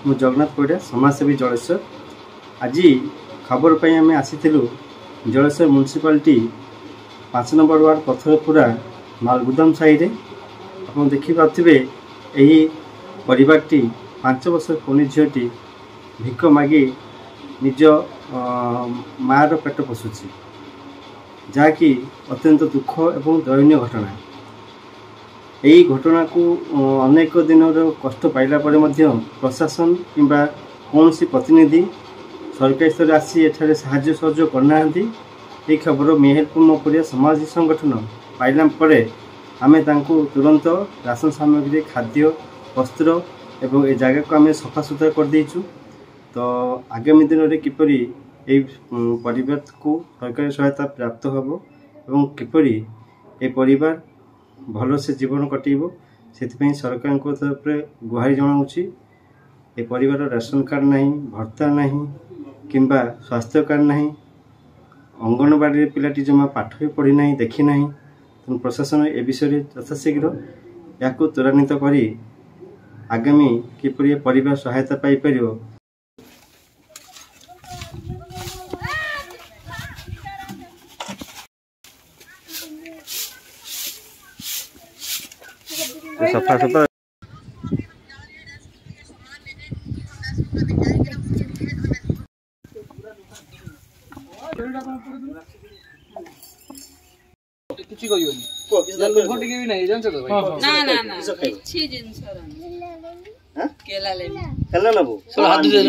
मु जगन्नाथ पड़ा समाजसेवी जलेश्वर। आज खबर पर आम आसीलु Jaleswar municipality 5 number ward Patharpura मालगुदाम साइड। आप देखिपे यही परिवारटी 5 वर्ष पुणी झीटी भिक मागी निज मार पेट पोषुची, जहाँकि अत्यंत दुख एवं दयनीय घटना। यही घटना को अनेक दिन कष्ट पाइला परे मध्य प्रशासन किंबा कौन प्रतिनिधि सरकारी स्तर आसी एठारे साहाय्य सहयोग करना। ये खबर मेहेरपुर मपुरिया समाज संगठन पाइला परे आमे तांको तुरंत राशन सामग्री खाद्य वस्त्र एवं ए जगह को आमे सफा सुतरा कर देइछु। तो आगामी दिन में किपरि ए परिवार को सरकारी सहायता प्राप्त होबो एवं किपरि ए परिवार भल से जीवन कटैबो से सरकार को तरफ गुहारी जनाऊँगी। ए परिवार राशन कार्ड नहीं, भत्ता नहीं किंबा स्वास्थ्य कार्ड नहीं, अंगनवाड़ी पिलाटी जमा पाठ भी पढ़ी ना देखी ना। तेणु प्रशासन ए विषय यथाशीघ्र या त्वरान्वित करी आगामी किपरि परिवार सहायता पाई परियो। सफा सफा किछि कहियोनी लोभ टिके भी नहीं जानछ तो भाई। ना ना ना किछि जिंस हां केला ले केला नबो सब हाथ दे